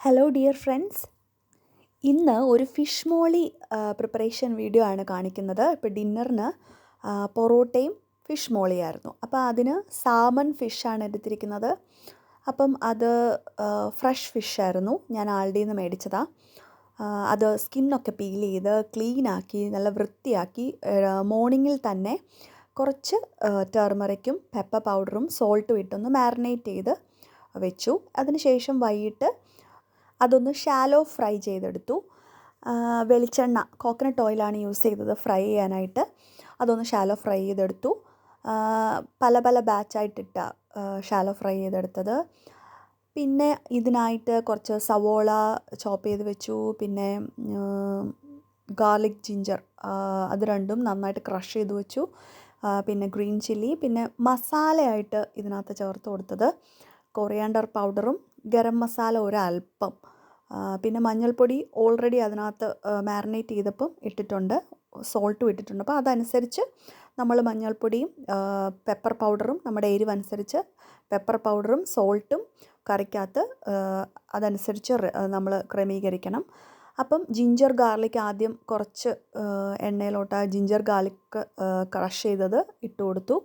Hello dear friends, ഇന്ന് ഒരു fish മോളി preparation video ആണ് കാണിക്കുന്നത്. ഇപ്പോൾ ഡിന്നറിന് പൊറോട്ടയും ഫിഷ് മോളിയായിരുന്നു. അപ്പോൾ അതിന് സാമൺ ഫിഷാണ് എടുത്തിരിക്കുന്നത്. അപ്പം അത് ഫ്രഷ് ഫിഷായിരുന്നു, ഞാൻ ആൾഡിയിൽ നിന്ന് മേടിച്ചതാണ്. അത് സ്കിന്നൊക്കെ പീൽ ചെയ്ത് ക്ലീനാക്കി നല്ല വൃത്തിയാക്കി മോർണിംഗിൽ തന്നെ കുറച്ച് ടർമറിക്കും പെപ്പർ പൗഡറും സോൾട്ടും ഇട്ടൊന്ന് മാരിനേറ്റ് ചെയ്ത് വെച്ചു. അതിനുശേഷം വൈകിട്ട് അതൊന്ന് ഷാലോ ഫ്രൈ ചെയ്തെടുത്തു. വെളിച്ചെണ്ണ കോക്കനട്ട് ഓയിലാണ് യൂസ് ചെയ്തത് ഫ്രൈ ചെയ്യാനായിട്ട്. അതൊന്ന് ഷാലോ ഫ്രൈ ചെയ്തെടുത്തു. പല പല ബാച്ചായിട്ടിട്ട ഷാലോ ഫ്രൈ ചെയ്തെടുത്തത്. പിന്നെ ഇതിനായിട്ട് കുറച്ച് സവോള ചോപ്പ് ചെയ്ത് വെച്ചു. പിന്നെ ഗാർലിക് ജിഞ്ചർ അത് രണ്ടും നന്നായിട്ട് ക്രഷ് ചെയ്ത് വെച്ചു. പിന്നെ ഗ്രീൻ ചില്ലി, പിന്നെ മസാലയായിട്ട് ഇതിനകത്ത് ചേർത്ത് കൊടുത്തത് കൊറിയാണ്ടർ പൗഡറും ഗരം മസാല ഒരൽപ്പം, പിന്നെ മഞ്ഞൾപ്പൊടി ഓൾറെഡി അതിനകത്ത് മാരിനേറ്റ് ചെയ്തപ്പം ഇട്ടിട്ടുണ്ട്, സോൾട്ടും ഇട്ടിട്ടുണ്ട്. അപ്പോൾ അതനുസരിച്ച് നമ്മൾ മഞ്ഞൾപ്പൊടിയും പെപ്പർ പൗഡറും നമ്മുടെ എരിവനുസരിച്ച് പെപ്പർ പൗഡറും സോൾട്ടും കറിക്കകത്ത് അതനുസരിച്ച് നമ്മൾ ക്രമീകരിക്കണം. അപ്പം ജിഞ്ചർ ഗാർലിക് ആദ്യം കുറച്ച് എണ്ണയിലോട്ട് ജിഞ്ചർ ഗാർലിക് ക്രഷ് ചെയ്തത് ഇട്ട് കൊടുത്തു.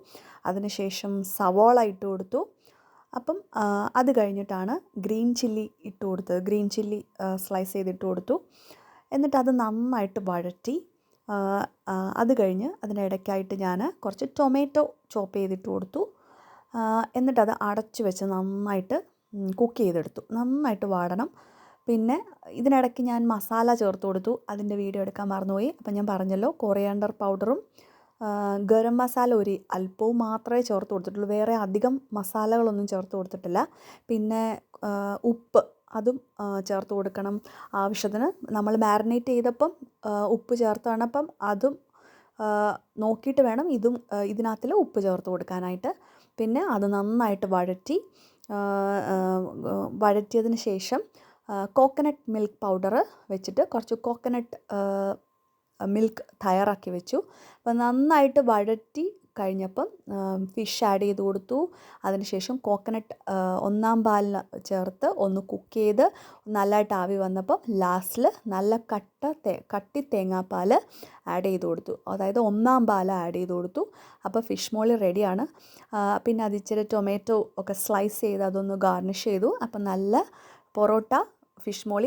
അതിനുശേഷം സവോള ഇട്ട് കൊടുത്തു. അപ്പം അത് കഴിഞ്ഞിട്ടാണ് ഗ്രീൻ ചില്ലി ഇട്ട് കൊടുത്തത്. ഗ്രീൻ ചില്ലി സ്ലൈസ് ചെയ്തിട്ട് കൊടുത്തു. എന്നിട്ട് അത് നന്നായിട്ട് വഴറ്റി. അത് കഴിഞ്ഞ് അതിനിടയ്ക്കായിട്ട് ഞാൻ കുറച്ച് ടൊമാറ്റോ ചോപ്പ് ചെയ്തിട്ട് കൊടുത്തു. എന്നിട്ടത് അടച്ചു വെച്ച് നന്നായിട്ട് കുക്ക് ചെയ്തെടുത്തു. നന്നായിട്ട് വാടണം. പിന്നെ ഇതിനിടയ്ക്ക് ഞാൻ മസാല ചേർത്ത് കൊടുത്തു. അതിൻ്റെ വീഡിയോ എടുക്കാൻ മറന്നുപോയി. അപ്പം ഞാൻ പറഞ്ഞല്ലോ, കൊറിയാണ്ടർ പൗഡറും ഗരം മസാല ഒരു അല്പവും മാത്രമേ ചേർത്ത് കൊടുത്തിട്ടുള്ളൂ. വേറെ അധികം മസാലകളൊന്നും ചേർത്ത് കൊടുത്തിട്ടില്ല. പിന്നെ ഉപ്പ് അതും ചേർത്ത് കൊടുക്കണം ആവശ്യത്തിന്. നമ്മൾ മാരിനേറ്റ് ചെയ്തപ്പം ഉപ്പ് ചേർത്താണ്. അപ്പം അതും നോക്കിയിട്ട് വേണം ഇതിനകത്തിൽ ഉപ്പ് ചേർത്ത് കൊടുക്കാനായിട്ട്. പിന്നെ അത് നന്നായിട്ട് വഴറ്റിയതിന് ശേഷം കോക്കനട്ട് മിൽക്ക് പൗഡർ വെച്ചിട്ട് കുറച്ച് കോക്കനട്ട് മിൽക്ക് തയ്യാറാക്കി വെച്ചു. അപ്പോൾ നന്നായിട്ട് വഴറ്റി കഴിഞ്ഞപ്പം ഫിഷ് ആഡ് ചെയ്ത് കൊടുത്തു. അതിനുശേഷം കോക്കനട്ട് ഒന്നാം പാലിന് ചേർത്ത് ഒന്ന് കുക്ക് ചെയ്ത് നല്ലതായിട്ട് ആവി വന്നപ്പം ലാസ്റ്റിൽ നല്ല കട്ടി തേങ്ങാപ്പാൽ ആഡ് ചെയ്ത് കൊടുത്തു. അതായത് ഒന്നാം പാൽ ആഡ് ചെയ്ത് കൊടുത്തു. അപ്പോൾ ഫിഷ് മോളി റെഡിയാണ്. പിന്നെ അത് ഇച്ചിരി ടൊമാറ്റോ ഒക്കെ സ്ലൈസ് ചെയ്ത് അതൊന്ന് ഗാർണിഷ് ചെയ്തു. അപ്പം നല്ല പൊറോട്ട ഫിഷ് മോളി